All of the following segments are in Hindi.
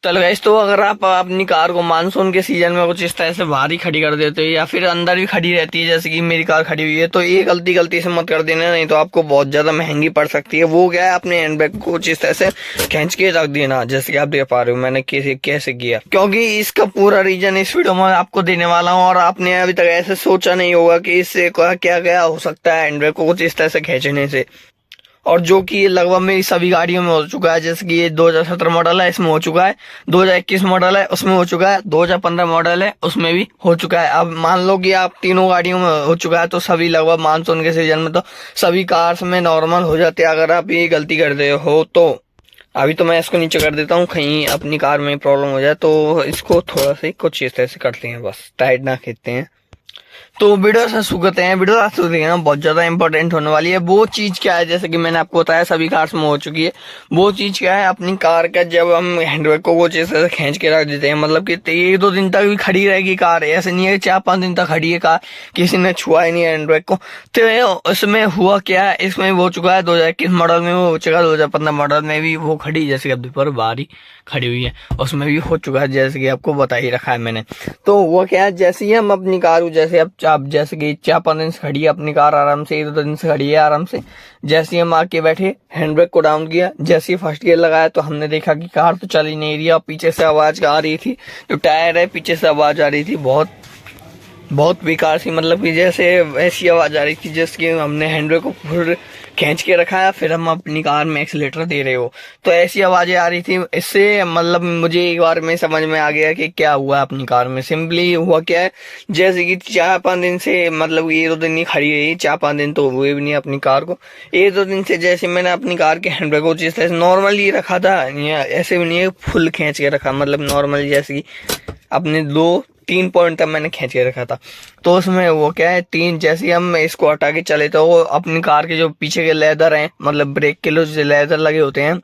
चलो गाइस, तो अगर आप अपनी कार को मानसून के सीजन में कुछ इस तरह से बाहर ही खड़ी कर देते हो या फिर अंदर भी खड़ी रहती है, जैसे कि मेरी कार खड़ी हुई है, तो ये गलती से मत कर देना, नहीं तो आपको बहुत ज्यादा महंगी पड़ सकती है। वो क्या है, अपने हैंडबैग को कुछ इस तरह से खींच के रख देना, जैसे कि आप देख पा रहे हो मैंने कैसे किया, क्योंकि इसका पूरा रीजन इस वीडियो में आपको देने वाला हूँ। और आपने अभी तक ऐसे सोचा नहीं होगा कि इससे क्या क्या हो सकता है हैंडबैग को कुछ इस तरह से खींचने से। और जो कि लगभग मेरी सभी गाड़ियों में हो चुका है, जैसे कि ये 2017 मॉडल है, इसमें हो चुका है, 2021 मॉडल है उसमें हो चुका है, 2015 मॉडल है उसमें भी हो चुका है। अब मान लो कि आप तीनों गाड़ियों में हो चुका है, तो सभी लगभग मानसून के सीजन में तो सभी कार्स में नॉर्मल हो जाते हैं, अगर आप ये गलती करते हो तो। अभी तो मैं इसको नीचे कर देता हूँ, कहीं अपनी कार में प्रॉब्लम हो जाए, तो इसको थोड़ा सा कुछ इस तरह से करते हैं, बस टाइट ना खींचते हैं। तो वीडियो से शुरू करते हैं। वीडियो शुरू करना बहुत ज्यादा इंपॉर्टेंट होने वाली है। वो चीज क्या है, जैसे कि मैंने आपको बताया सभी कार्स में हो चुकी है। वो चीज क्या है, अपनी कार का जब हम हैंडबैग को वो चीज से खींच के रख देते हैं, मतलब कि 1-2 दिन तक भी खड़ी रहेगी कार, ऐसे नहीं है 4-5 दिन तक खड़ी है कार, किसी ने छुआ ही नहीं हैंडबैग को। तो इसमें हुआ क्या है, इसमें हो चुका है 2021 मॉडल में वो हो चुका है, 2015 मॉडल में भी वो खड़ी, जैसे कि अब पर बारी खड़ी हुई है उसमें भी हो चुका है, जैसे कि आपको बता ही रखा है मैंने। तो वो क्या है, जैसे ही हम अपनी कार, जैसे अब जैसे कि 4-5 दिन से खड़ी है अपनी कार, आराम से 1-2 दिन से खड़ी है आराम से, जैसे ही हम आके बैठे हैंडब्रेक को डाउन किया, जैसे ही फर्स्ट गियर लगाया, तो हमने देखा कि कार तो चल ही नहीं रही है, और पीछे से आवाज आ रही थी, जो टायर है पीछे से आवाज आ रही थी, बहुत बहुत बेकार सी, मतलब कि जैसे ऐसी आवाज आ रही थी जैसे कि हमने हैंडल को फिर खींच के रखा है, फिर हम अपनी कार में एक्सीलेटर दे रहे हो, तो ऐसी आवाजें आ रही थी। इससे मतलब मुझे एक बार में समझ में आ गया कि क्या हुआ अपनी कार में। सिंपली हुआ क्या है, जैसे कि 4-5 दिन से, मतलब 1-2 दिन नहीं खड़ी रही, 4-5 दिन तो हुए भी नहीं अपनी कार को, 1-2 दिन से जैसे मैंने अपनी कार के हैंडल को जिस तरह से नॉर्मली रखा था, ऐसे भी नहीं है फुल खींच के रखा, मतलब नॉर्मली जैसे कि अपने 2-3 पॉइंट तक मैंने खींच के रखा था। तो उसमें वो क्या है, 3 जैसे हम इसको हटा के चले, तो वो अपनी कार के जो पीछे के लेदर हैं, मतलब ब्रेक के जो लेदर लगे होते हैं,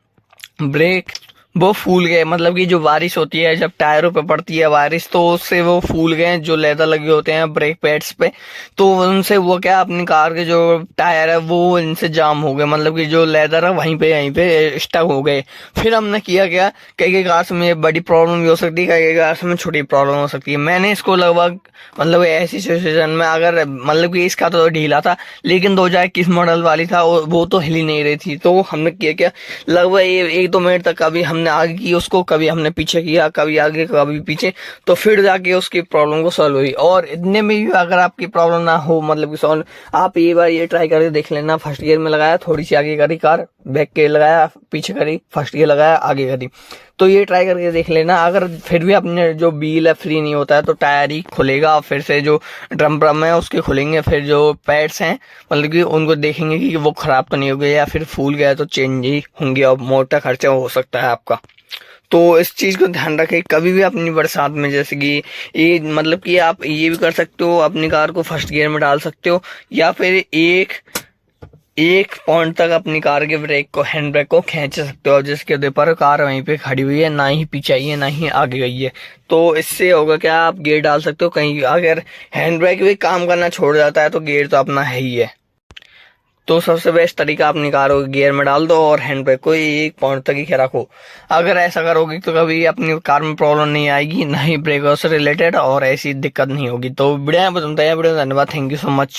ब्रेक वो फूल गए, मतलब कि जो बारिश होती है जब टायरों पे पड़ती है बारिश, तो उससे वो फूल गए जो लेदर लगे होते हैं ब्रेक पैड्स पे। तो उनसे वो क्या, अपनी कार के जो टायर है वो इनसे जाम हो गए, मतलब कि जो लेदर है यहीं पे स्टक हो गए। फिर हमने किया क्या, कई कार्स में बड़ी प्रॉब्लम भी हो सकती है, कई कार्स में छोटी प्रॉब्लम हो सकती है। मैंने इसको लगभग, मतलब ऐसी सिचुएशन में अगर, मतलब कि इसका तो ढीला था, लेकिन 2021 मॉडल वाली था वो तो हिल ही नहीं रही थी, तो हमने किया क्या, लगभग 1-2 मिनट तक कभी हमने आगे की उसको, कभी हमने पीछे किया, कभी आगे कभी पीछे, तो फिर जाके उसकी प्रॉब्लम को सॉल्व हुई। और इतने में भी अगर आपकी प्रॉब्लम ना हो, मतलब कि सॉल्व, आप ये बार ये ट्राई करके देख लेना। फर्स्ट गियर में लगाया, थोड़ी सी आगे करी कार, बैक गियर लगाया, पीछे करी, फर्स्ट गियर लगाया, आगे करी, तो ये ट्राई करके देख लेना। अगर फिर भी अपने जो व्हील है फ्री नहीं होता है, तो टायर ही खुलेगा, फिर से जो ड्रम है उसके खुलेंगे, फिर जो पैड्स हैं मतलब कि उनको देखेंगे कि वो खराब तो नहीं हो गया, या फिर फूल गया तो चेंज ही होंगे, और मोटा खर्चा हो सकता है आपका। तो इस चीज को ध्यान रखें कभी भी अपनी बरसात में, जैसे कि ये, मतलब कि आप ये भी कर सकते हो, अपनी कार को फर्स्ट गियर में डाल सकते हो, या फिर एक पॉइंट तक अपनी कार के ब्रेक को, हैंड ब्रेक को खींच सकते हो, जिसके ऊपर कार वहीं पे खड़ी हुई है, ना ही पीछे आई है ना ही आगे गई है। तो इससे होगा क्या, आप गियर डाल सकते हो कहीं, अगर हैंड ब्रेक भी काम करना छोड़ जाता है तो गियर तो अपना है ही है। तो सबसे बेस्ट तरीका, अपनी कार को गियर में डाल दो और हैंड ब्रेक को एक पॉइंट तक ही रखो। अगर ऐसा करोगे तो कभी अपनी कार में प्रॉब्लम नहीं आएगी, ना ही ब्रेक से रिलेटेड और ऐसी दिक्कत नहीं होगी। तो वीडियो में बताया, वीडियो धन्यवाद, थैंक यू सो मच।